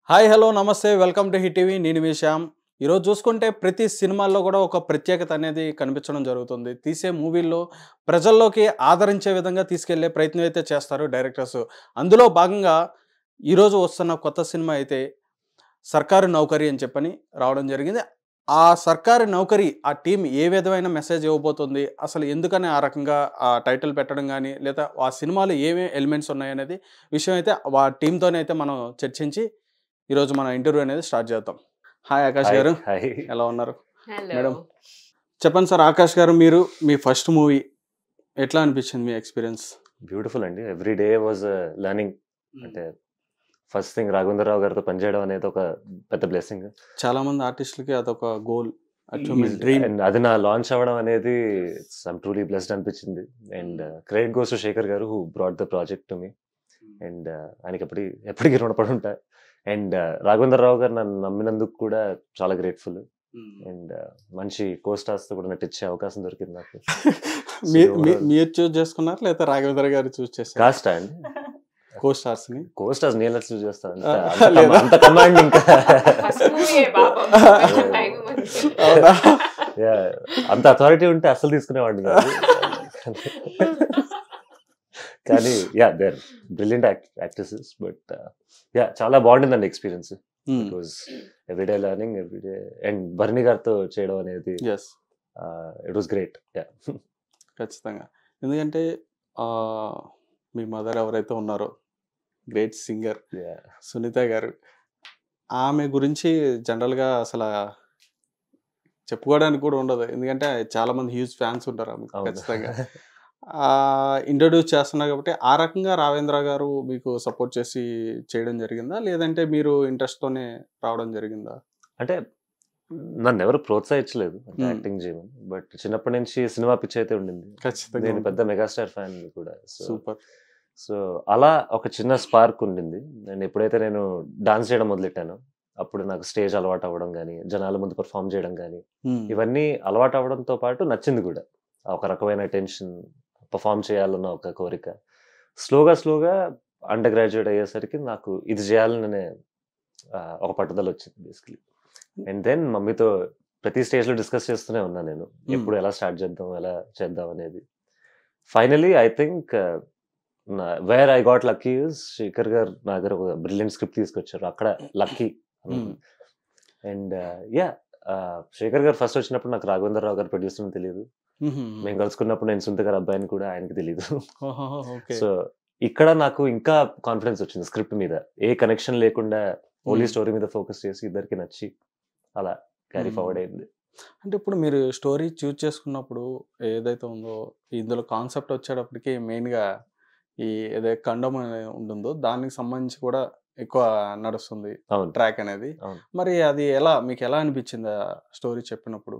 Hi hello నమస్తే welcome to hit TV నేను మీ శ్యామ్. ఈరోజు చూసుకుంటే ప్రతి సినిమాల్లో కూడా ఒక ప్రత్యేకత అనేది కనిపించడం జరుగుతుంది. తీసే మూవీల్లో ప్రజల్లోకి ఆదరించే విధంగా తీసుకెళ్లే ప్రయత్నం అయితే చేస్తారు డైరెక్టర్స్. అందులో భాగంగా ఈరోజు వస్తున్న కొత్త సినిమా అయితే 'సర్కారు నౌకరీ' అని చెప్పని రావడం జరిగింది. ఆ 'సర్కారు నౌకరీ' ఆ టీమ్ ఏ విధమైన మెసేజ్ ఇవ్వబోతుంది, అసలు ఎందుకని ఆ రకంగా ఆ టైటిల్ పెట్టడం కానీ, లేదా ఆ సినిమాలో ఏమేమి ఎలిమెంట్స్ ఉన్నాయనేది విషయం అయితే ఆ టీంతోనే అయితే మనం చర్చించి ఈరోజు మన ఇంటర్వ్యూ అనేది స్టార్ట్ చేద్దాం. హాయ్ ఆకాష్ గారు, హాయ్. ఎలా ఉన్నారు? హలో. మేడం చెప్పండి సార్. ఆకాష్ గారు, మీరు మీ ఫస్ట్ మూవీ ఎట్లా అనిపించింది మీ ఎక్స్పీరియన్స్? బ్యూటిఫుల్ అండి. Every day was learning. అంటే ఫస్ట్ థింగ్ రాఘవేంద్రరావు గారితో పనిచేయడం అనేది ఒక పెద్ద బ్లెస్సింగ్. చాలా మంది ఆర్టిస్టులకి అదొక గోల్, అచీవ్మెంట్, డ్రీమ్. అండ్ అది నా లాంచ్ అవ్వడం అనేది ఐమ్ ట్రూలీ బ్లెస్డ్ అనిపించింది. And credit goes to Shekhar garu who brought the project to me. And ఆయనకి ఎప్పటికీ రుణపడి ఉంటా. అండ్ రాఘవేంద్రరావు గారు నన్ను నమ్మినందుకు కూడా చాలా గ్రేట్ఫుల్. అండ్ మంచి కోస్టార్స్ తో కూడా నటించే అవకాశం దొరికింది నాకు. మీరు చూస్ చేసుకున్నారు లేదా రాఘవేంద్ర గారు చూస్ చేశారు కాస్టా అండి, కోస్టార్స్ ని? కోస్టార్స్ నేను చూస్ చేస్తాను. లేదా? అంత కమాండ్ ఇంకా ఫస్ట్ మూవీ బాబా టైం అవునా? Yeah, అంత అథారిటీ ఉంటే అసలు తీసుకునేవాడిని కాదు. కానీ దేర్ బ్రిలియంట్ యాక్ట్రెసెస్. బట్ చాలా బాగుంటుందండి experience. It was everyday learning, everyday. And బర్నీ గారితో చేయడం అనేది Yes, ఇట్ వాజ్ గ్రేట్. ఖచ్చితంగా. ఎందుకంటే మీ మదర్ ఎవరైతే ఉన్నారో, గ్రేట్ సింగర్ సునీత గారు, ఆమె గురించి జనరల్గా అసలు చెప్పుకోవడానికి కూడా ఉండదు. ఎందుకంటే చాలా మంది హ్యూజ్ ఫ్యాన్స్ ఉంటారు ఆమెకు. ఖచ్చితంగా ఇంట్రొడ్యూస్ చేస్తున్నారు కాబట్టి ఆ రకంగా రావేంద్ర గారు మీకు సపోర్ట్ చేసి చేయడం జరిగిందా, లేదంటే మీరు ఇంట్రెస్ట్తోనే రావడం జరిగిందా? అంటే నన్ను ఎవరు ప్రోత్సహించలేదు యాక్టింగ్ చేయమని. బట్ చిన్నప్పటి నుంచి సినిమా పిచ్చి అయితే ఉండింది. ఖచ్చితంగా నేను పెద్ద మెగాస్టార్ ఫ్యాన్ కూడా. సూపర్. సో అలా ఒక చిన్న స్పార్క్ ఉండింది. అండ్ ఎప్పుడైతే నేను డాన్స్ చేయడం మొదలెట్టానో అప్పుడు నాకు స్టేజ్ అలవాటు అవ్వడం కానీ, జనాల ముందు పర్ఫామ్ చేయడం కానీ, ఇవన్నీ అలవాటు అవ్వడంతో పాటు నచ్చింది కూడా. ఒక రకమైన టెన్షన్, పర్ఫామ్ చేయాలన్న ఒక కోరిక. స్లోగా అండర్ గ్రాడ్యుయేట్ అయ్యేసరికి నాకు ఇది చేయాలనే ఒక పట్టుదల వచ్చింది బేసికలీ. అండ్ దెన్ మమ్మీతో ప్రతి స్టేజ్లో డిస్కస్ చేస్తూనే ఉన్నా నేను, ఎప్పుడు ఎలా స్టార్ట్ చేద్దాం, ఎలా చేద్దాం అనేది. Finally I think where I got lucky is Shekhar garu నా దగ్గర ఒక బ్రిలియంట్ స్క్రిప్ట్ తీసుకొచ్చారు. అక్కడ లక్కీ. అండ్ శేఖర్ గారు ఫస్ట్ వచ్చినప్పుడు నాకు రాఘవేంద్రరావు గారు ప్రొడ్యూసర్ అని తెలియదు. మేము కలుసుకున్నప్పుడు నేను సునీత గారు అబ్బాయిని కూడా ఆయనకి తెలియదు. సో ఇక్కడ నాకు ఇంకా కాన్ఫిడెన్స్ వచ్చింది స్క్రిప్ట్ మీద. ఏ కనెక్షన్ లేకుండా ఓన్లీ స్టోరీ మీద ఫోకస్ చేసి ఇద్దరికి నచ్చి అలా క్యారీ ఫార్వర్డ్ అయింది. అంటే ఇప్పుడు మీరు స్టోరీ చూజ్ చేసుకున్నప్పుడు ఏదైతే ఉందో, ఇందులో కాన్సెప్ట్ వచ్చేటప్పటికి మెయిన్గా ఈ ఏదైతే ఖండం అనేది ఉంటుందో దానికి సంబంధించి కూడా ఎక్కువ నడుస్తుంది ట్రాక్ అనేది. మరి అది మీకు ఎలా అనిపించింది ఆ స్టోరీ చెప్పినప్పుడు?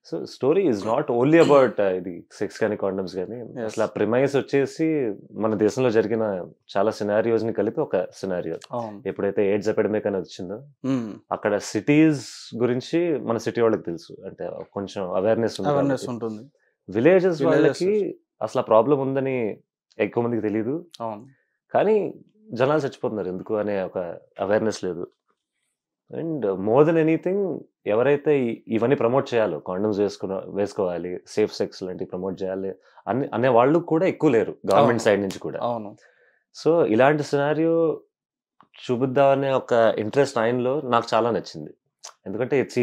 So story is not only about ఇది సెక్స్ కానీ కాండమ్స్ కానీ. అసలు ఆ ప్రిమైస్ వచ్చేసి మన దేశంలో జరిగిన చాలా సినారియోస్ ని కలిపి ఒక సినారియో. ఎప్పుడైతే ఎయిడ్స్ ఎపిడమిక్ అనేది వచ్చిందో అక్కడ సిటీస్ గురించి మన సిటీ వాళ్ళకి తెలుసు, అంటే కొంచెం అవేర్నెస్ ఉంటుంది. విలేజెస్ వాళ్ళకి అసలు ఆ ప్రాబ్లం ఉందని ఎక్కువ మందికి తెలియదు. కానీ జనాలు చచ్చిపోతున్నారు ఎందుకు అనే ఒక అవేర్నెస్ లేదు. అండ్ మోర్ దెన్ ఎనీథింగ్ ఎవరైతే ఇవన్నీ ప్రమోట్ చేయాలో, కాండమ్స్ వేసుకోవాలి, సేఫ్ సెక్స్ లాంటివి ప్రమోట్ చేయాలి అనే వాళ్ళు కూడా ఎక్కువ లేరు గవర్నమెంట్ సైడ్ నుంచి కూడా. సో ఇలాంటి సినారియో చూపిద్దామనే ఒక ఇంట్రెస్ట్ ఆయనలో నాకు చాలా నచ్చింది. ఎందుకంటే it's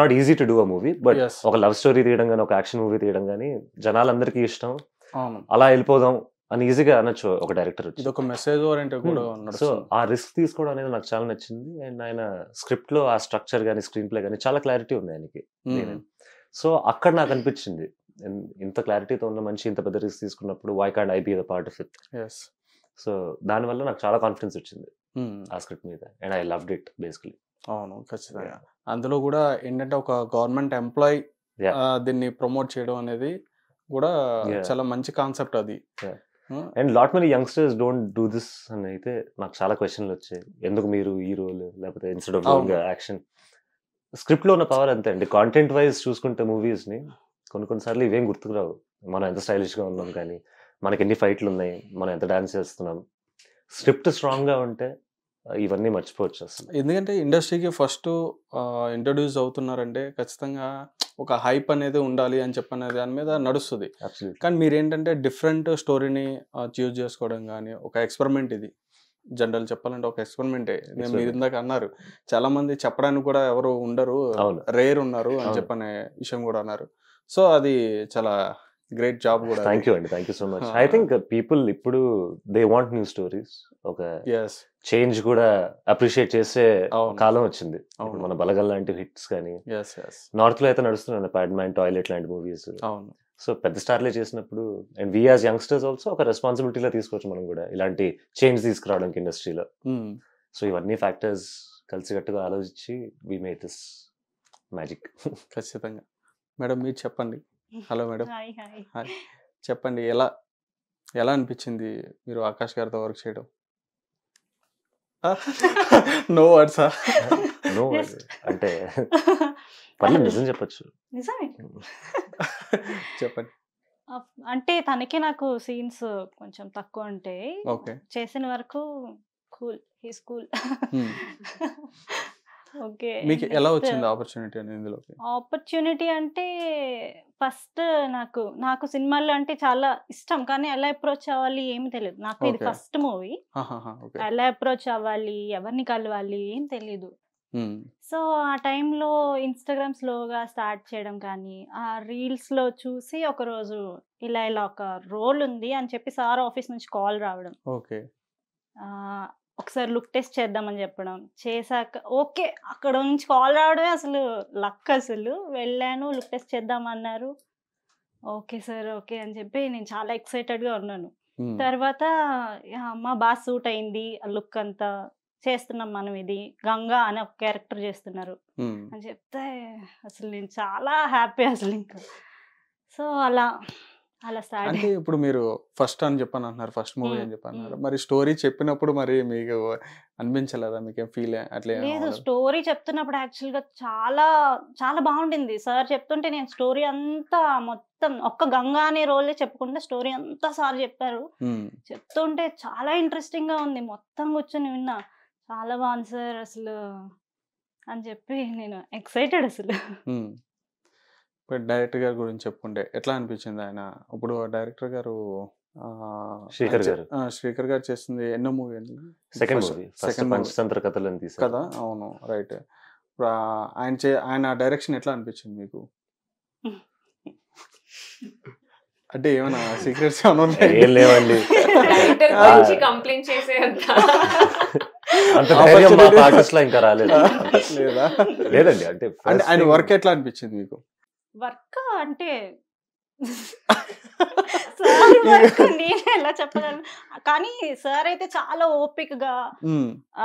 not easy to do a movie, but ఒక లవ్ స్టోరీ తీయడం కానీ, ఒక యాక్షన్ మూవీ తీయడం కానీ జనాలందరికీ ఇష్టం, అలా వెళ్ళిపోదాం అని ఈజీగా అనొచ్చు ఒక డైరెక్టర్ వచ్చి. ఒక మెసేజ్ ఓరియంటెడ్ కూడా. సో ఆ రిస్క్ తీసుకోవడం అనేది నాకు చాలా నచ్చింది. అండ్ ఆయన స్క్రిప్ట్ లో ఆ స్ట్రక్చర్ కానీ, స్క్రీన్ ప్లే కానీ చాలా క్లారిటీ ఉంది ఆయనకి. సో అక్కడ నాకు అనిపించింది ఇంత క్లారిటీతో ఉన్న మంచి ఇంత పెద్ద రిస్క్ తీసుకున్నప్పుడు why can't I be the part of it. So దానివల్ల నాకు చాలా కాన్ఫిడెన్స్ వచ్చింది ఆ స్క్రిప్ట్ మీద. And I loved it basically. అవును, ఖచ్చితంగా. అందులో కూడా ఏంటంటే ఒక గవర్నమెంట్ ఎంప్లాయీ దీన్ని ప్రమోట్ చేయడం అనేది కూడా చాలా మంచి కాన్సెప్ట్ అది. And lot many youngsters don't do this అని అయితే నాకు చాలా క్వశ్చన్లు వచ్చాయి. ఎందుకు మీరు ఈ రోల్, లేకపోతే instead of doing action. Script లో ఉన్న పవర్ అంతే అండి. కాంటెంట్ వైజ్ చూసుకుంటే మూవీస్ ని కొన్నిసార్లు ఇవేం గుర్తుకురావు. మనం ఎంత స్టైలిష్ గా ఉన్నాం కానీ, మనకి ఎన్ని ఫైట్లు ఉన్నాయి, మనం ఎంత డాన్స్ చేస్తున్నాం. స్క్రిప్ట్ స్ట్రాంగ్ గా ఉంటే ఇవన్నీ మర్చిపోవచ్చు అసలు. ఎందుకంటే ఇండస్ట్రీకి ఫస్ట్ ఇంట్రొడ్యూస్ అవుతున్నారంటే ఖచ్చితంగా ఒక హైప్ అనేది ఉండాలి అని చెప్పనే దాని మీద నడుస్తుంది. అబ్సల్యూట్లీ. కానీ మీరేంటంటే డిఫరెంట్ స్టోరీని చూస్ చేసుకోవడం కానీ ఒక ఎక్స్పెరిమెంట్ ఇది. జనరల్ చెప్పాలంటే ఒక ఎక్స్పెరిమెంటే. మీరు ఇందాక అన్నారు చాలా మంది చెప్పడానికి కూడా ఎవరు ఉండరు, అవును. రేర్ ఉన్నారు అని అవును. చెప్పనే విషయం కూడా అన్నారు. సో అది చాలా గ్రేట్ జాబ్ కూడా. థ్యాంక్ యూ అండి, thank you so much. I think people ఇప్పుడు దే వాంట్ న్యూ స్టోరీస్. ఒక ఎస్ చేంజ్ కూడా అప్రిషియేట్ చేసే అవును. కాలం వచ్చింది. అవును. ఇప్పుడు మన బలగల్ లాంటి హిట్స్ కానీ ఎస్ ఎస్ నార్త్ లో అయితే నడుస్తున్నాయి, ప్యాడ్మ్యాన్, టాయిలెట్ లాంటి మూవీస్. అవును. సో పెద్ద స్టార్లే చేసినప్పుడు and we as youngsters also ఒక రెస్పాన్సిబిలిటీలో తీసుకోవచ్చు మనం కూడా ఇలాంటి చేంజ్ తీసుకురావడానికి ఇండస్ట్రీలో. సో ఇవన్నీ ఫ్యాక్టర్స్ కలిసికట్టుగా ఆలోచించి వి మేడ్ దిస్ మ్యాజిక్. ఖచ్చితంగా. మేడం మీరు చెప్పండి. Hello madam. Hi hi. Hi. చెప్పండి ఎలా ఎలా అనిపించింది మీరు ఆకాష్ గారితో వర్క్ చేయడం? నో వర్డ్సా? No Yes. అంటే పర్లేదు, నిజం చెప్పచ్చు. నిజమే. చెప్పండి. అంటే తనకి నాకు సీన్స్ కొంచెం తక్కువ ఉంటాయి. ఓకే. చేసిన వరకు కూల్, హీస్ కూల్. ఓకే. మీకు ఎలా వచ్చింది ఆపర్చునిటీ అనేది ఇందులోకి? ఆపర్చునిటీ అంటే ఫస్ట్ నాకు సినిమాలు అంటే చాలా ఇష్టం, కానీ ఎలా అప్రోచ్ అవ్వాలి ఏమి తెలియదు నాకు. ఇది Okay. First movie. ఓకే. ఎలా అప్రోచ్ అవ్వాలి, ఎవరిని కలవాలి ఏం తెలీదు. సో ఆ టైంలో ఇన్స్టాగ్రామ్ స్లోగా స్టార్ట్ చేయడం, కానీ ఆ రీల్స్లో చూసి ఒకరోజు ఇలా ఇలా ఒక రోల్ ఉంది అని చెప్పి సార్ ఆఫీస్ నుంచి కాల్ రావడం, ఓకే. ఒకసారి లుక్ టెస్ట్ చేద్దామని చెప్పడం, చేశాక ఓకే అక్కడ నుంచి కాల్ రావడమే అసలు లక్. అసలు వెళ్ళాను, లుక్ టెస్ట్ చేద్దామన్నారు. ఓకే సార్ ఓకే అని చెప్పి నేను చాలా ఎక్సైటెడ్గా ఉన్నాను. తర్వాత అమ్మ బాగా సూట్ అయింది ఆ లుక్ అంతా, చేస్తున్నాం మనం, ఇది గంగా అనే ఒక క్యారెక్టర్ చేస్తున్నారు అని చెప్తే అసలు నేను చాలా హ్యాపీ అసలు ఇంకా. సో అలా స్టార్ట్. అంటే ఇప్పుడు మీరు ఫస్ట్ అని చెప్పని అంటున్నారు, ఫస్ట్ మూవీ అని చెప్పన్నారు. మరి స్టోరీ చెప్పినప్పుడు మరి మీకు అనిపించలేదా? మీకేం ఫీల్ అట్లా? లేదు, స్టోరీ చెప్తున్నప్పుడు యాక్చువల్గా చాలా చాలా బాగుండింది. సార్ చెప్తుంటే నేను స్టోరీ అంతా మొత్తం ఒక్క గంగా అనే రోలే చెప్పుకుంటే స్టోరీ అంతా సార్ చెప్పారు. చెప్తుంటే చాలా ఇంట్రెస్టింగ్ గా ఉంది, మొత్తం కూర్చొని విన్నా. చాలా బాగుంది సార్ అసలు అని చెప్పి నేను ఎక్సైటెడ్ అసలు. ఇప్పుడు డైరెక్టర్ గారి గురించి చెప్పుకుంటే ఎట్లా అనిపించింది ఆయన? ఇప్పుడు డైరెక్టర్ గారు శ్రీకర్ గారు చేస్తుంది ఎన్నో మూవీ అండి? సెకండ్ మూవీ, పంచతంత్ర కథలు అని తీసారు కదా. అవును, రైట్. ఇప్పుడు ఆయన డైరెక్షన్ ఎట్లా అనిపించింది మీకు? అంటే ఏమైనా సీక్రెట్స్ ఏం లేవండి, కంప్లైంట్ చేసే అంత ధైర్యం మా ఆర్టిస్ట్ లో ఇంకా రాలేదు. లేదా? లేదండి, అంటే ఆయన వర్క్ ఎట్లా అనిపించింది మీకు? వర్క్ అంటే సార్ వర్క్ నేను ఎలా చెప్పగలను, కానీ సార్ అయితే చాలా ఓపికగా,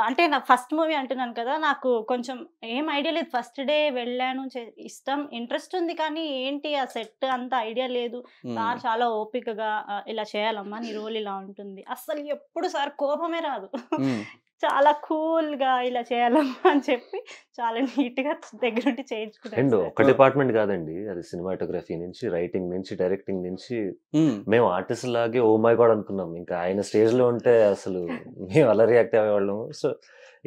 అంటే నా ఫస్ట్ మూవీ అంటున్నాను కదా, నాకు కొంచెం ఏం ఐడియా లేదు. ఫస్ట్ డే వెళ్ళాను, ఇష్టం ఇంట్రెస్ట్ ఉంది, కానీ ఏంటి ఆ సెట్ అంత ఐడియా లేదు. సార్ చాలా ఓపికగా ఇలా చేయాలమ్మా, నీ రోల్ ఇలా ఉంటుంది, అసలు ఎప్పుడు సార్ కోపమే రాదు. చాలా కూల్ గా ఇలా చేయాలమ్మా అని చెప్పి చాలా నీట్ గా దగ్గర నుండి చేయించుకున్నాను. ఒక డిపార్ట్మెంట్ కాదండి, అది సినిమాటోగ్రఫీ నుంచి, రైటింగ్ నుంచి, డైరెక్టింగ్ నుంచి మేము ఆర్టిస్ట్ లాగే ఓ మై గాడ్ అనుకున్నాం. ఇంకా ఆయన స్టేజ్ లో ఉంటే అసలు మేము అలా రియాక్ట్ అయ్యేవాళ్ళం. సో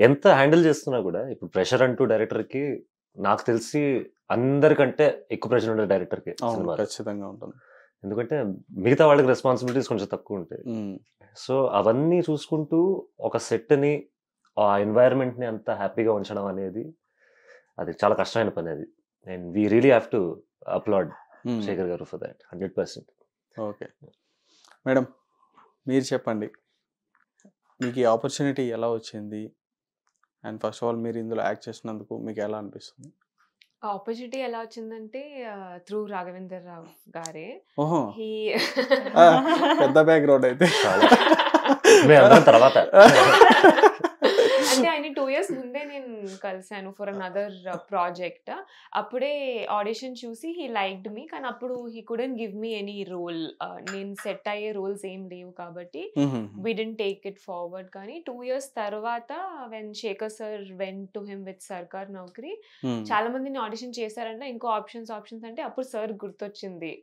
ఎంత హ్యాండిల్ చేస్తున్నా కూడా, ఇప్పుడు ప్రెషర్ అంటూ డైరెక్టర్ కి నాకు తెలిసి అందరికంటే ఎక్కువ ప్రెషర్ ఉండే డైరెక్టర్ కి సినిమా ఖచ్చితంగా ఉంటుంది. ఎందుకంటే మిగతా వాళ్ళకి రెస్పాన్సిబిలిటీస్ కొంచెం తక్కువ ఉంటాయి. సో అవన్నీ చూసుకుంటూ ఒక సెట్ని, ఆ ఎన్వైరన్మెంట్ని అంత హ్యాపీగా ఉంచడం అనేది అది చాలా కష్టమైన పని అది. And we really have to applaud Shekhar garu for that 100%. Okay madam, మీరు చెప్పండి, మీకు ఈ ఆపర్చునిటీ ఎలా వచ్చింది? అండ్ ఫస్ట్ ఆఫ్ ఆల్ మీరు ఇందులో యాక్ట్ చేసినందుకు మీకు ఎలా అనిపిస్తుంది? ఆపర్చునిటీ ఎలా వచ్చిందంటే త్రూ రాఘవేందర్ రావు గారే. ఓహో, హీ పెద్ద బ్యాక్గ్రౌండ్ అయితే. తర్వాత అంటే ఆయన 2 years ముందే నేను కలిసాను ఫర్ అనదర్ ప్రాజెక్ట్. అప్పుడే ఆడిషన్ చూసి హీ లైక్డ్ మీ, కానీ అప్పుడు he couldn't give me any role. నేను సెట్ అయ్యే రోల్స్ ఏం లేవు కాబట్టి we didn't take it forward. కానీ 2 years తర్వాత when Shekhar sir went to him with Sarkar Naukri, చాలా మందిని ఆడిషన్ చేశారంటే ఇంకో ఆప్షన్స్ అంటే అప్పుడు సార్ గుర్తొచ్చింది.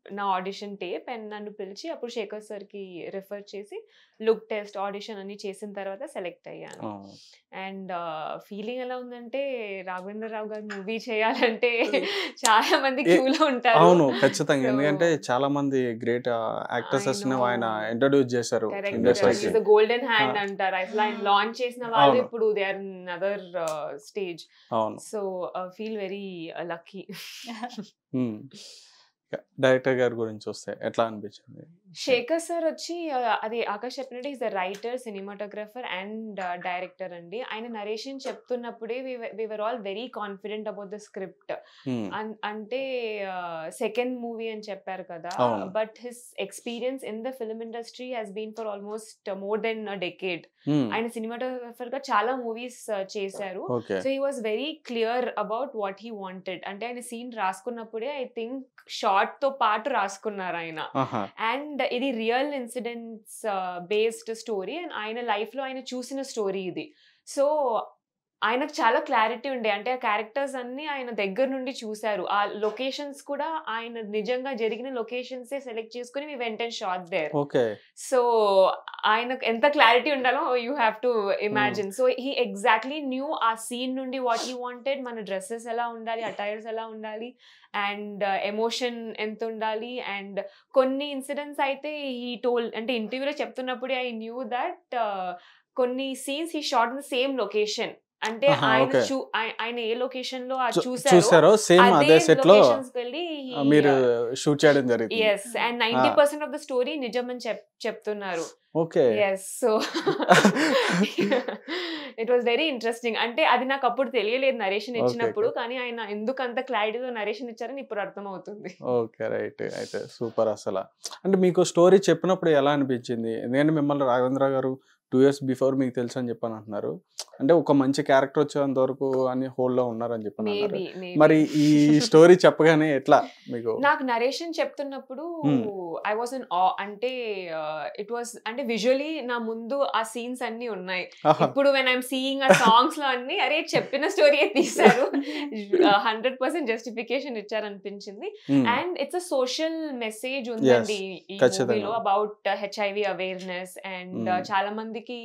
నా ఆడిషన్ టేప్ అండ్ నన్ను పిలిచి అప్పుడు శేఖర్ సార్కి రిఫర్ చేసి లుక్ టెస్ట్ ఆడిషన్ అన్ని చేసిన తర్వాత సెలెక్ట్ అయ్యాను. అండ్ ఫీలింగ్ ఎలా ఉందంటే రాఘవేంద్రరావు గారు మూవీ చేయాలంటే చాలా మంది క్యూలో ఉంటారు. అవును, ఖచ్చితంగా. ఎందుకంటే చాలా మంది గ్రేట్ యాక్టర్సెస్ ఆయన ఇంట్రడ్యూస్ చేశారు ఇండస్ట్రీకి. గోల్డెన్ హ్యాండ్ అంటారు. అసలు ఆయన లాంచ్ చేసిన వాళ్ళు ఇప్పుడు they are in other stage. అవును. So feel very lucky. Director గారి గురించి వస్తే ఎట్లా అనిపించింది? శేఖర్ సార్ వచ్చి అది ఆకాష్ చెప్పినట్టు is the writer, cinematographer and director అండి. ఆయన నరేషన్ చెప్తున్నప్పుడే we were all very confident about the script. అంటే సెకండ్ మూవీ అని చెప్పారు కదా, but his experience in the film industry has been for almost more than a decade. ఆయన cinematographer గా చాలా మూవీస్ చేశారు. So he was very clear about what he wanted. అంటే ఆయన సీన్ రాసుకున్నప్పుడే ఐ థింక్ షార్ట్ తో పాటు రాసుకున్నారు ఆయన. అండ్ ఇది real incidents based story and ఆయన లైఫ్ లో ఆయన చూసిన స్టోరీ ఇది. సో ఆయనకు చాలా క్లారిటీ ఉండే, అంటే ఆ క్యారెక్టర్స్ అన్ని ఆయన దగ్గర నుండి చూశారు. ఆ లొకేషన్స్ కూడా ఆయన నిజంగా జరిగిన లొకేషన్స్ సెలెక్ట్ చేసుకుని we went and shot there. So ఆయనకు ఎంత క్లారిటీ ఉండాలో you have to imagine. So he exactly knew ఆ సీన్ నుండి వాట్ హీ వాంటెడ్, మన డ్రెస్సెస్ ఎలా ఉండాలి, అటైర్స్ ఎలా ఉండాలి, అండ్ ఎమోషన్ ఎంత ఉండాలి. అండ్ కొన్ని ఇన్సిడెంట్స్ అయితే హీ టోల్డ్, అంటే ఇంటర్వ్యూలో చెప్తున్నప్పుడే ఐ న్యూ దట్ కొన్ని scenes he shot in the same location. అంటే ఆయన ఏ లొకేషన్ లో చూసారో సేమ్ అదే సెట్ లో మీరు షూట్ చేయడం జరిగింది. yes, and 90% of the story నిజం అని చెప్తున్నారు. Okay, yes, so it was very interesting. అంటే అది నాకు అప్పుడు తెలియలేదు నరేషన్ ఇచ్చినప్పుడు, కానీ ఆయన ఎందుకు అంత క్లారిటీగా నరేషన్ ఇచ్చారని ఇప్పుడు అర్థం అవుతుంది. Okay, right. అయితే సూపర్. అసలు అంటే మీకు స్టోరీ చెప్పినప్పుడు ఎలా అనిపించింది? నేను మిమ్మల్ని రాఘవేంద్ర గారు 2 years బిఫోర్ మీకు తెలుసు అని చెప్పని అంటున్నారు. అంటే ఒక మంచి క్యారెక్టర్ వచ్చేంత వరకు అని హోల్డ్ లో ఉన్నారని చెప్పని అన్నారు. మరి ఈ స్టోరీ చెప్పగానే ఎట్లా మీకు? నాకు నరేషన్ చెప్తున్నప్పుడు ఐ వాస్ ఇన్ ఆ, అంటే ఇట్ వాస్, అంటే విజువలీ నా ముందు ఆ సీన్స్ అన్ని ఉన్నాయి. ఇప్పుడు వెన్ ఐఎమ్ సీయింగ్ ఆ సాంగ్స్ లో అన్ని అరే చెప్పిన స్టోరీ తీశారు, 100% జస్టిఫికేషన్ ఇచ్చారనిపించింది. And it's a social message ఉందండి ఈ మూవీలో అబౌట్ హెచ్ఐవి అవేర్నెస్. అండ్ చాలా మందికి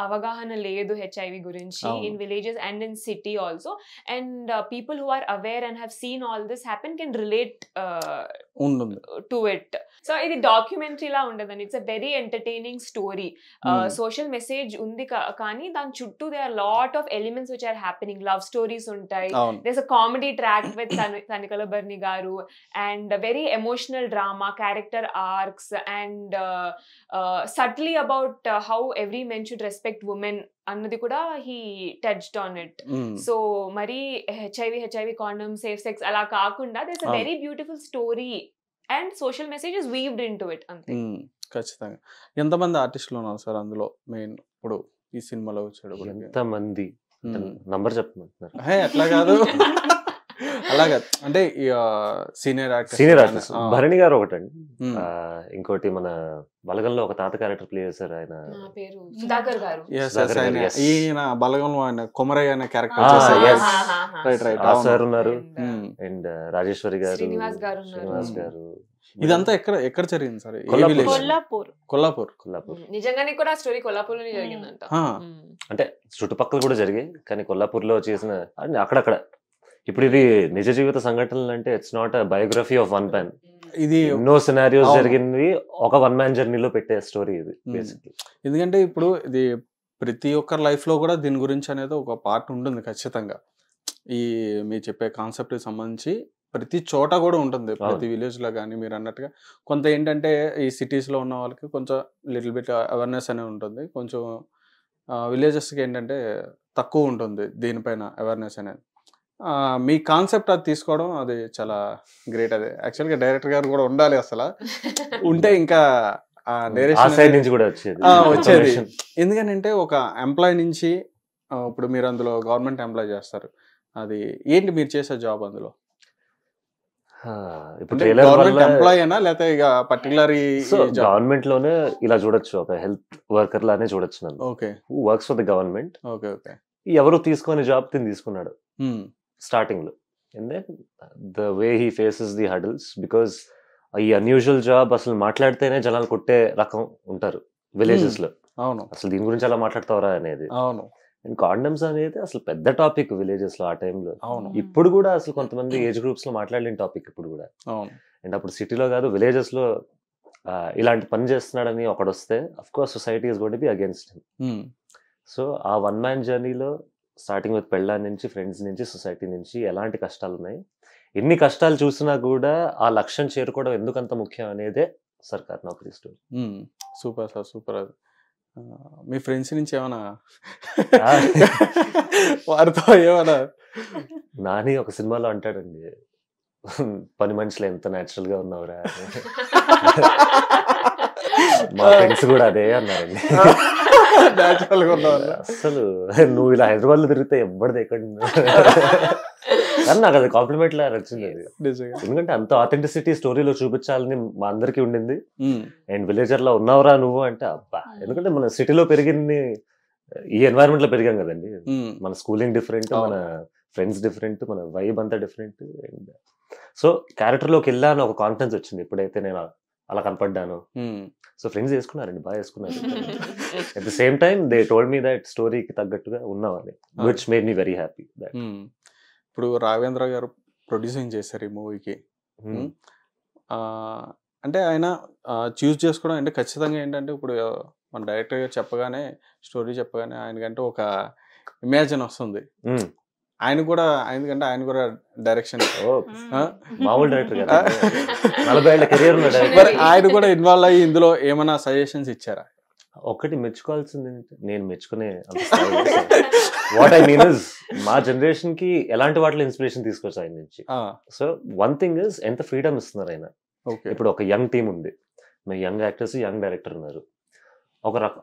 అవగాహన లేదు హెచ్ఐవి గురించి in villages and in city also. And people who are aware and have seen all this happen can relate to it. So ఇది documentary లా ఉండదండి, it's a very entertaining story. Social message ఉంది కానీ దాని చుట్టూ they are lot of elements which are happening. Love stories ఉంటాయి, there's a comedy track with Tanikella Bharani garu, and very emotional drama, character arcs, and subtly about how every men should respect women అన్నది కూడా he touched on it. So మరి HIV condom, safe sex అలా కాకుండా there's a very beautiful story and social messages weaved into it. అంతే. ఖచ్చితంగా. ఎంతమంది ఆర్టిస్టులు ఉన్నారు సార్ అందులో మెయిన్ ఇప్పుడు ఈ సినిమాలో వచ్చాడు? ఎంతమంది నంబర్ చెప్పమంటున్నారు? అట్లా కాదు, అలాగా అంటే సీనియర్ ఆర్టిస్ట్ భరణి గారు ఒకటండి. ఇంకోటి మన బలగంలో ఒక తాత క్యారెక్టర్ ప్లే చేశారు, ఆయన పేరు సుధాకర్ గారు. ఈయన బలగంలో ఆయన కొమరయ్య అనే క్యారెక్టర్ సార్ ఉన్నారు. అండ్ రాజేశ్వరి గారు, శ్రీనివాస్ గారు. ఇదంతా ఎక్కడ జరిగింది సార్? కొల్లాపూర్. నిజంగానే కూడా స్టోరీ కొల్లాపూర్ లోనే జరిగిందంట. అంటే చుట్టుపక్కల కూడా జరిగాయి కానీ కొల్లాపూర్ లో చేసిన అక్కడక్కడ. ఇప్పుడు ఇది నిజ జీవిత సంఘటనలు అంటే it's not a biography of one man. ఇది ఎన్నో సినారియోస్ జరిగింది ఒక వన్ మ్యాన్ జర్నీలో పెట్టే స్టోరీ ఇది బేసిక్లీ. ఎందుకంటే ఇప్పుడు ఇది ప్రతి ఒక్కరి లైఫ్ లో కూడా దీని గురించి అనేది ఒక పార్ట్ ఉంటుంది ఖచ్చితంగా. ఈ మీరు చెప్పే కాన్సెప్ట్ కి సంబంధించి ప్రతి చోట కూడా ఉంటుంది, ప్రతి విలేజ్ లో కానీ మీరు అన్నట్టుగా. కొంత ఏంటంటే ఈ సిటీస్ లో ఉన్న వాళ్ళకి కొంచెం లిటిల్ బిట్ అవేర్నెస్ అనేది ఉంటుంది, కొంచెం విలేజెస్కి ఏంటంటే తక్కువ ఉంటుంది దీనిపైన అవేర్నెస్ అనేది. మీ కాన్సెప్ట్ అది తీసుకోవడం అది చాలా గ్రేట్. అది యాక్చువల్గా డైరెక్టర్ గారు కూడా ఉండాలి, అసలు ఉంటే ఇంకా వచ్చేది. ఎందుకంటే ఒక ఎంప్లాయ్ నుంచి ఇప్పుడు మీరు అందులో గవర్నమెంట్ ఎంప్లాయ్ చేస్తారు, అది ఏంటి మీరు చేసే జాబ్ అందులో? గవర్నమెంట్ ఎంప్లాయ్ అయినా లేకపోతే ఇక పర్టికులర్ గవర్నమెంట్ లోనే ఇలా చూడొచ్చు, ఒక హెల్త్ వర్కర్ లానే చూడొచ్చు నన్ను. Okay, who works for the government. Okay okay. ఎవరు తీసుకొని జాబ్ తీసుకున్నాడు స్టార్టింగ్ లో. And then the way he faces the hurdles, because ఈ అన్యూజువల్ జాబ్ అసలు మాట్లాడితేనే జనాలు కొట్టే రకం ఉంటారు విలేజెస్ లో. అవును అసలు దీని గురించి అలా మాట్లాడతావరా అనేది. అవును అండ్ కాండమ్స్ అనేది అసలు పెద్ద టాపిక్ విలేజెస్ లో ఆ టైంలో. అవును ఇప్పుడు కూడా అసలు కొంతమంది ఏజ్ గ్రూప్స్ లో మాట్లాడలేని టాపిక్ ఇప్పుడు కూడా. అవును అండ్ అప్పుడు సిటీలో కాదు విలేజెస్ లో ఇలాంటి పని చేస్తున్నాడని ఒకడు వస్తే of course society is got be against him. So ఆ వన్ మ్యాన్ జర్నీలో స్టార్టింగ్ విత్ పెళ్ళా నుంచి, ఫ్రెండ్స్ నుంచి, సొసైటీ నుంచి ఎలాంటి కష్టాలు ఉన్నాయి, ఎన్ని కష్టాలు చూసినా కూడా ఆ లక్ష్యం చేరుకోవడం ఎందుకంత ముఖ్యం అనేదే సర్కార్ నౌకరీ స్టోరీ. Super sir super. అది మీ ఫ్రెండ్స్ నుంచి ఏమైనా వారితో ఏమైనా? నాని ఒక సినిమాలో అంటాడండి, పని మనుషులు ఎంత న్యాచురల్ గా ఉన్నావురా అని. మా ఫ్రెండ్స్ కూడా అదే అన్నారండి. Natural గా ఉన్నవాళ్ళ? అసలు నువ్వు ఇలా హైదరాబాద్ లో తిరిగితే ఎవ్వరిది ఎక్కడ కానీ నాకు అది కాంప్లిమెంట్ లా నచ్చింది అది. నిజంగా. ఎందుకంటే అంత ఆథెంటిసిటీ స్టోరీలో చూపించాలని మా అందరికి ఉండింది. ఉమ్, అండ్ విలేజర్ లో ఉన్నావురా నువ్వు అంటే అబ్బా, ఎందుకంటే మన సిటీలో పెరిగింది ఈ ఎన్వైరన్మెంట్ లో పెరిగాం కదండి. ఉమ్, మన స్కూలింగ్ డిఫరెంట్, మన ఫ్రెండ్స్ డిఫరెంట్, మన వైబ్ అంతా డిఫరెంట్. అండ్ సో క్యారెక్టర్ లోకి వెళ్ళాను ఒక కాన్ఫిడెన్స్ వచ్చింది ఎప్పుడైతే నేను అలా కనపడ్డాను. ఉమ్, సో ఫ్రెండ్స్ చేసుకున్నారండి, బాగా చేసుకున్నారు. At the same time they told me that స్టోరీకి తగ్గట్టుగా ఉన్నామని, which made me very happy. Um. ఇప్పుడు రాఘవేంద్ర గారు ప్రొడ్యూసింగ్ చేశారు ఈ మూవీకి. అంటే ఆయన చూస్ చేసుకోవడం అంటే ఖచ్చితంగా ఏంటంటే ఇప్పుడు మన డైరెక్టర్ గారు చెప్పగానే, స్టోరీ చెప్పగానే ఆయనకంటే ఒక ఇమాజిన్ వస్తుంది. ఆయన కూడా ఎందుకంటే ఆయన కూడా డైరెక్షన్ మామూలు డైరెక్టర్ కదా, 40 ఏళ్ల కెరియర్ ఉన్న మరి డైరెక్టర్. ఆయన కూడా ఇన్వాల్వ్ అయ్యి ఇందులో ఏమైనా సజెషన్స్ ఇచ్చారా? ఒకటి మెచ్చుకోవాల్సింది నేను మెచ్చుకునే వాట్ ఐ మీన్ ఇస్ మా జనరేషన్ కి ఎలాంటి వాటిలో ఇన్స్పిరేషన్ తీసుకొచ్చు ఆయన నుంచి. సో వన్ థింగ్ ఇస్ ఎంత ఫ్రీడమ్ ఇస్తున్నారు ఆయన. ఓకే. ఇప్పుడు ఒక యంగ్ టీమ్ ఉంది, మీ యంగ్ యాక్టర్స్, యంగ్ డైరెక్టర్ ఉన్నారు.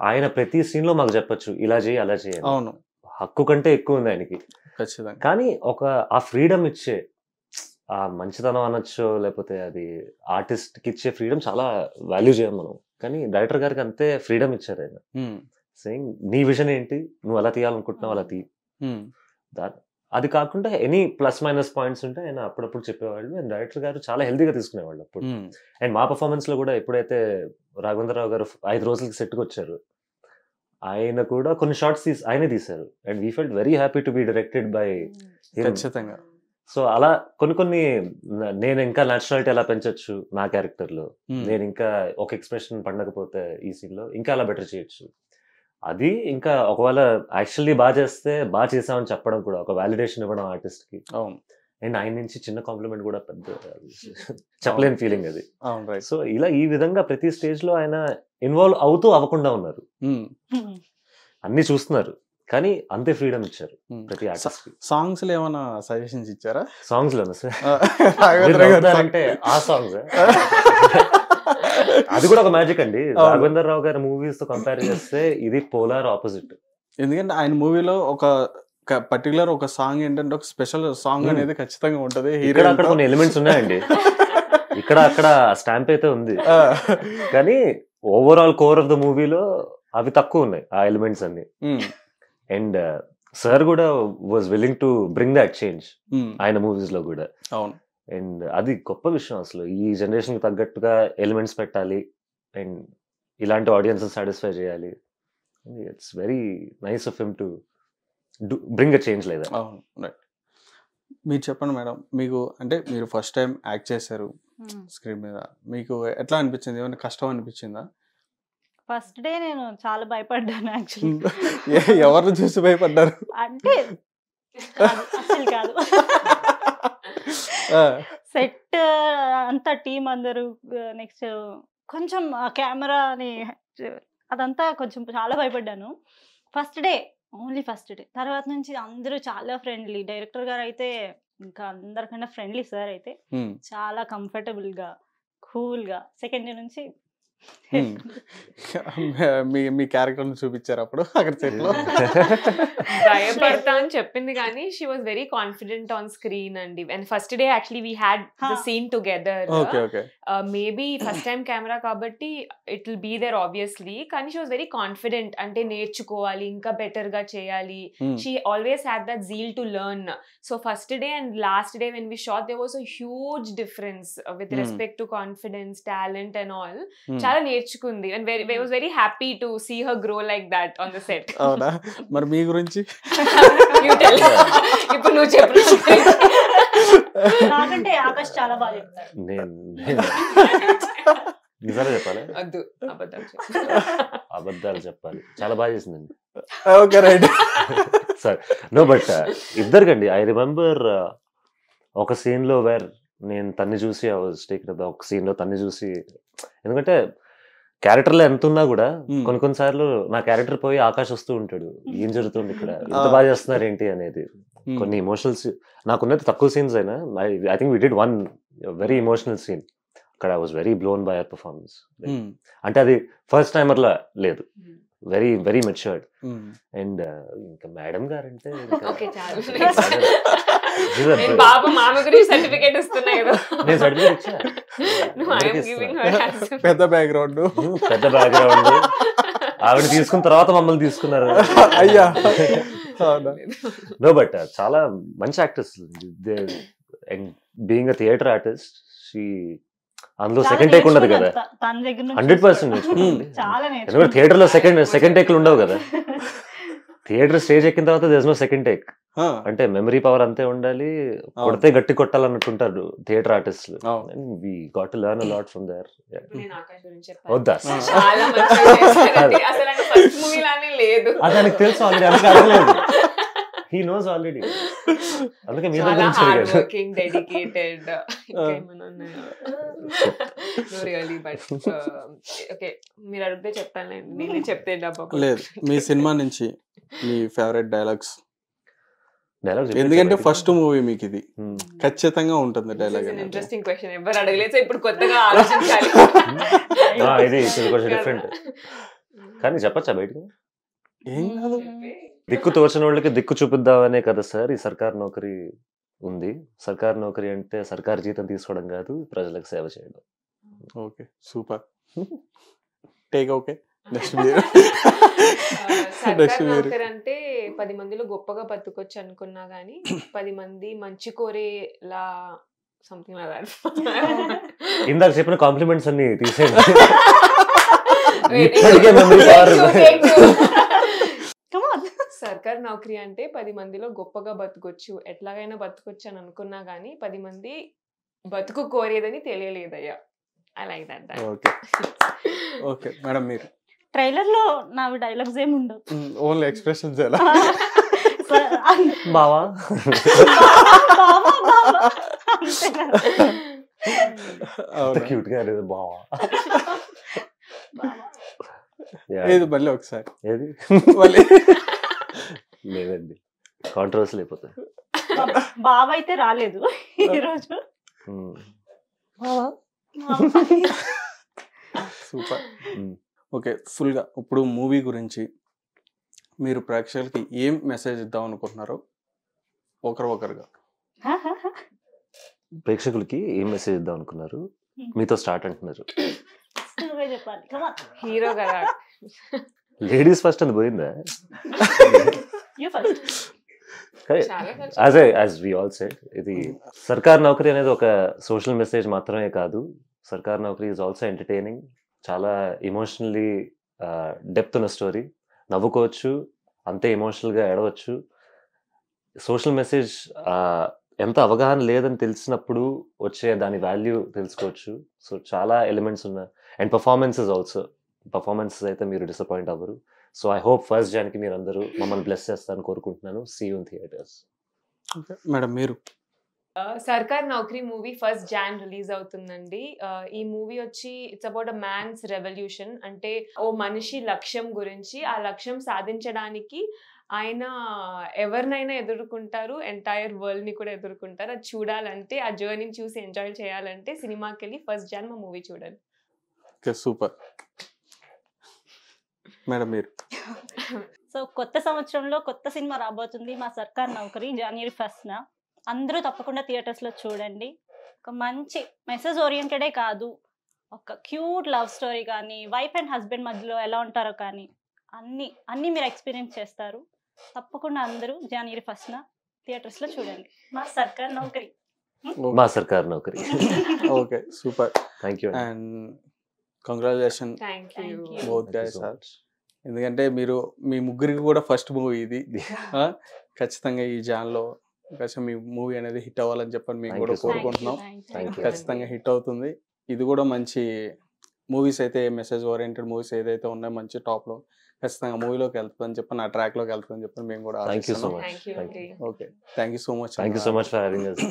ఆయన ప్రతి సీన్ లో మాకు చెప్పొచ్చు ఇలా చేయి అలా చేయి అని. అవును, హక్కు కంటే ఎక్కువ ఉంది ఆయనకి. ఖచ్చితంగా. కానీ ఆ ఫ్రీడమ్ ఇచ్చే ఆ మంచితనం అనొచ్చు, లేకపోతే అది ఆర్టిస్ట్ కి ఇచ్చే ఫ్రీడమ్ చాలా వాల్యూ చేయం మనం. కానీ డైరెక్టర్ గారికి అంతే ఫ్రీడమ్ ఇచ్చారు ఆయన. ఉమ్, సేయింగ్ నీ విజన్ ఏంటి, నువ్వు అలా తీయాలనుకుంటున్నావు అలా తీ. ఉమ్, అది కాకుండా ఎనీ ప్లస్ మైనస్ పాయింట్స్ ఉంటే ఆయన అప్పుడప్పుడు చెప్పేవాళ్ళు. అండ్ డైరెక్టర్ గారు చాలా హెల్దీగా తీసుకునేవాళ్ళు అప్పుడు. ఉమ్, అండ్ మా పర్ఫార్మెన్స్ లో కూడా ఎప్పుడైతే రాఘవేంద్రరావు గారు 5 రోజులకి సెట్కి వచ్చారు, ఆయన కూడా కొన్ని షార్ట్స్ ఆయనే తీశారు. And we felt very happy to be directed by him. ఖచ్చితంగా. సో అలా కొన్ని నేను ఇంకా న్యాచురాలిటీ ఎలా పెంచొచ్చు నా క్యారెక్టర్ లో, నేను ఇంకా ఒక ఎక్స్ప్రెషన్ పండకపోతే ఈ సీన్ లో ఇంకా అలా బెటర్ చేయొచ్చు. అది ఇంకా ఒకవేళ యాక్చువల్లీ బాగా చేస్తే బాగా చేసామని చెప్పడం కూడా ఒక వాలిడేషన్ ఇవ్వడం ఆర్టిస్ట్ కి. అవును, అండ్ ఆయన నుంచి చిన్న కాంప్లిమెంట్ కూడా పెద్ద చెప్పలేని ఫీలింగ్ అది. అవును, రైట్. సో ఇలా ఈ విధంగా ప్రతి స్టేజ్ లో ఆయన ఇన్వాల్వ్ అవుతూ అవ్వకుండా ఉన్నారు. అన్ని చూస్తున్నారు కానీ అంతే ఫ్రీడమ్ ఇచ్చారు ప్రతి ఆర్టిస్ట్ కి. సాంగ్స్ లో ఏమైనా సజెషన్స్ ఇచ్చారా? సాంగ్స్ లోనా సార్? రాఘవేంద్ర గారు అంటే ఆ సాంగ్స్ అది కూడా ఒక మ్యాజిక్ అండి. రాఘవేంద్ర రావు గారి మూవీస్ తో కంపేర్ చేస్తే ఇది పోలార్ ఆపోజిట్. ఎందుకంటే ఆయన మూవీలో ఒక పర్టికులర్ ఒక సాంగ్ ఏంటంటే ఒక స్పెషల్ సాంగ్ అనేది ఖచ్చితంగా ఉంటది. ఇక్కడ అక్కడ కొన్ని ఎలిమెంట్స్ ఉన్నాయండి, ఇక్కడ అక్కడ స్టాంప్ అయితే ఉంది, కానీ ఓవరాల్ కోర్ ఆఫ్ ద మూవీలో అవి తక్కువ ఉన్నాయి ఆ ఎలిమెంట్స్ అన్ని. అండ్ సార్ కూడా was willing to bring that change ఆయన మూవీస్ లో కూడా. అవును. అండ్ అది గొప్ప విషయం అసలు. ఈ జనరేషన్ కి తగ్గట్టుగా ఎలిమెంట్స్ పెట్టాలి అండ్ ఇలాంటి ఆడియన్స్ సాటిస్ఫై చేయాలి. It's very nice of him to bring a change లేదా. అవును, రైట్. మీరు చెప్పండి మేడం, మీకు అంటే మీరు ఫస్ట్ టైం యాక్ట్ చేశారు స్క్రీన్ మీద, మీకు ఎట్లా అనిపించింది? ఏమైనా కష్టం అనిపించిందా? ఫస్ట్ డే నేను చాలా భయపడ్డాను యాక్చువల్లీ. ఎవరిని చూసి భయపడ్డారు? అంటే అసలు కాదు, సెట్ అంతా టీం అందరూ, నెక్స్ట్ కొంచెం ఆ కెమెరాని అదంతా కొంచెం చాలా భయపడ్డాను first day, only first day. తర్వాత నుంచి అందరూ చాలా ఫ్రెండ్లీ. డైరెక్టర్ గారు అయితే ఇంకా అందరికన్నా ఫ్రెండ్లీ. సార్ అయితే చాలా కంఫర్టబుల్ గా కూల్ గా. సెకండ్ డే నుంచి మీ క్యారెక్టర్ని చూపించారు అప్పుడు అక్కడ సెట్లో? భయపడతా అని చెప్పింది కానీ she was very confident on screen అండి. And first day actually we had the scene together. Okay okay. Maybe first time camera కాబట్టి it will be there obviously. కానీ షీ వాజ్ వెరీ కాన్ఫిడెంట్, అంటే నేర్చుకోవాలి, ఇంకా బెటర్ గా చేయాలి. She always had that zeal to learn. So first day and last day when we shot there was a huge difference with respect to confidence, talent and all. చాలా నేర్చుకుంది and I was very happy to see her grow like that on the set. అవునా? మరి మీ గురించి ఇప్పుడు నువ్వు చెప్పు. నాకంటే ఆకాష్ చాలా బాగా చెప్తాడు. నిజాలు చెప్పాలి, వద్దు అబద్ధాలు చెప్పాలి. చాలా బాగా చేసిందండి. Okay right. Sir no but ఇద్దరికండి. ఐ రిమెంబర్ ఒక సీన్ లో వేర్ నేను తన్ని చూసి ఒక సీన్ లో తన్ని చూసి, ఎందుకంటే క్యారెక్టర్ లో ఎంత ఉన్నా కూడా కొన్నిసార్లు నా క్యారెక్టర్ పోయి ఆకాష్ వస్తూ ఉంటాడు, ఏం జరుగుతుంది ఇక్కడ, ఎంత బాగా చేస్తున్నారు ఏంటి అనేది. కొన్ని ఎమోషనల్స్ నాకున్నది తక్కువ సీన్స్ అయినా I think we did one very emotional scene. అక్కడ I was very blown by her performance. అంటే అది ఫస్ట్ టైమర్ లా లేదు, వెరీ వెరీ మెచ్యూర్డ్. అండ్ ఇంకా మేడం గారు అంటే సర్టిఫికేట్ ఇస్తున్నా కదా, నేను సర్టిఫికేట్ ఇచ్చా. పెద్ద బ్యాక్గ్రౌండ్ ఆవిడ తీసుకున్న తర్వాత మమ్మల్ని తీసుకున్నారు. అయ్యా నో బట్ చాలా మంచి actors. Being a theatre artist, అందులో సెకండ్ టేక్ ఉండదు కదా, 100% నేర్చుకుంటుంది. ఎందుకంటే థియేటర్ లో సెకండ్ టేక్లు ఉండవు కదా. థియేటర్ స్టేజ్ ఎక్కిన తర్వాత there is no second take. అంటే మెమరీ పవర్ అంతే ఉండాలి, కొడితే గట్టి కొట్టాలన్నట్టుంటారు థియేటర్ ఆర్టిస్టులు. We got to learn a lot from there. వద్దా అది ఆయనకు తెలుసు ఆల్రెడీ, అందుకే అడగలేదు. He knows already. అందుకే మీ దగ్గర నుంచి అడిగాడు. Working dedicated really. But okay, మీరు అడిగితే చెప్తానులేండి, నేనే చెప్తే డబ్బా లేదు. మీ సినిమా నుంచి మీ ఫేవరెట్ డైలాగ్స్, ఎందుకంటే ఫస్ట్ మూవీ మీకు ఇది ఖచ్చితంగా ఉంటుంది డైలాగ్. ఇంట్రెస్టింగ్ క్వశ్చన్, ఎవరు అడగలేదు, ఇప్పుడు కొత్తగా ఆలోచించాలి. ఇది కొంచెం డిఫరెంట్ కానీ చెప్పచ్చా బయటకి? ఏం కాదు. దిక్కు తోచిన వాళ్ళకి దిక్కు చూపిద్దామనే కదా సార్ ఈ సర్కార్ నౌకరీ ఉంది. సర్కార్ నౌకరీ అంటే సర్కార్ జీతం తీసుకోవడం కాదు, ప్రజలకు సేవ చేయడం. Okay super. Take okay. Next మీరు. సర్కార్ నౌకరీ అంటే 10 మందిలో గొప్పగా బతుకొచ్చు అనుకున్నా గానీ 10 మంది మంచి కోరేలా సంథింగ్ లైక్ దట్. ఇందాక చెప్పిన కాంప్లిమెంట్స్ అన్ని తీసేయండి. సర్కార్ నౌకరీ అంటే 10 మందిలో గొప్పగా బతుకొచ్చు, ఎట్లాగైనా బతుకొచ్చు అని అనుకున్నా గానీ 10 మంది బతుకు కోరేదని తెలియలేదయ్యా. I like that. Okay okay madam మీరు. ట్రైలర్ లో నా డైలాగ్స్ ఏమి ఉండవు, ఓన్లీ ఎక్స్ప్రెషన్స్. ఎలా బావా క్యూట్ గా లేదు బావా. ఏది మళ్ళీ ఒకసారి ఏది లేదండి, కాంట్రవర్సీ లేకపోతే. బావ అయితే రాలేదు ఈరోజు. సూపర్. ఓకే, ఫుల్గా ఇప్పుడు మూవీ గురించి మీరు ప్రేక్షకులకి ఏం మెసేజ్ ఇద్దాం అనుకుంటున్నారు ఒకరుగా? ప్రేక్షకులకి ఏం మెసేజ్ ఇద్దాం అనుకున్నారు? మీతో స్టార్ట్ అంటున్నారు. హీరో కదా, లేడీస్ ఫస్ట్ అని పోయిందా? యాజ్ వి ఆల్ సెడ్, ఇది సర్కార్ నౌకరీ అనేది ఒక సోషల్ మెసేజ్ మాత్రమే కాదు. సర్కార్ నౌకరీ ఈజ్ ఆల్సో ఎంటర్టైనింగ్, చాలా ఎమోషనల్లీ డెప్త్ ఉన్న స్టోరీ. నవ్వుకోవచ్చు, అంతే ఎమోషనల్గా ఏడవచ్చు. సోషల్ మెసేజ్ ఎంత అవగాహన లేదని తెలిసినప్పుడు వచ్చే దాని వాల్యూ తెలుసుకోవచ్చు. సో చాలా ఎలిమెంట్స్ ఉన్నాయి. అండ్ పర్ఫార్మెన్సెస్ అయితే మీరు డిసప్పాయింట్ అవ్వరు. సో ఐ హోప్ ఫస్ట్ జాన్కి మీరు అందరూ మమ్మల్ని బ్లెస్ చేస్తారని కోరుకుంటున్నాను. See you in theatres. Madam మీరు. సర్కార్ నౌకరీ మూవీ 1st Jan రిలీజ్ అవుతుందండి. ఈ మూవీ వచ్చి it's about a man's revolution. అంటే ఓ మనిషి లక్ష్యం గురించి, ఆ లక్ష్యం సాధించడానికి ఆయన ఎవరినైనా ఎదుర్కొంటారు, ఎంటైర్ వరల్డ్ ని కూడా ఎదుర్కొంటారు. అది చూడాలంటే, ఆ జర్నీని చూసి ఎంజాయ్ చేయాలంటే సినిమాకి వెళ్ళి 1st Jan మా మూవీ చూడండి. Okay, super. మేడం మీరు? సో కొత్త సంవత్సరంలో కొత్త సినిమా రాబోతుంది, మా సర్కార్ నౌకరీ, January 1st. అందరూ తప్పకుండా థియేటర్స్లో చూడండి. ఒక మంచి మెసేజ్ ఓరియంటెడే కాదు, ఒక క్యూట్ లవ్ స్టోరీ కానీ, వైఫ్ అండ్ హస్బెండ్ మధ్యలో ఎలా ఉంటారో కానీ అన్నీ అన్నీ మీరు ఎక్స్పీరియన్స్ చేస్తారు. తప్పకుండా అందరూ January 1st థియేటర్స్లో చూడండి. మా సర్కార్ నౌకరీ. మా Sarkar Naukari. Okay, super. Thank you. And congratulation thank you. Thank you. Both guys. ఎందుకంటే మీరు మీ ముగ్గురికి కూడా ఫస్ట్ మూవీ ఇది. ఖచ్చితంగా ఈ జాన్లో కొంచెం మీ మూవీ అనేది హిట్ అవ్వాలని చెప్పని మేము Thank కూడా you so much. కోరుకుంటున్నాం. Thank you. ఖచ్చితంగా హిట్ అవుతుంది. ఇది కూడా మంచి మూవీస్ అయితే, మెసేజ్ ఓరియంటెడ్ మూవీస్ ఏదైతే ఉన్నాయో మంచి టాప్లో ఖచ్చితంగా మూవీలోకి వెళ్తుందని చెప్పి, నా ట్రాక్లోకి వెళ్తుందని చెప్పి మేము కూడా థ్యాంక్ యూ సో ఆశిస్తున్నాం. Much. Thank you. Okay, thank you so much. Thank you so much for having us.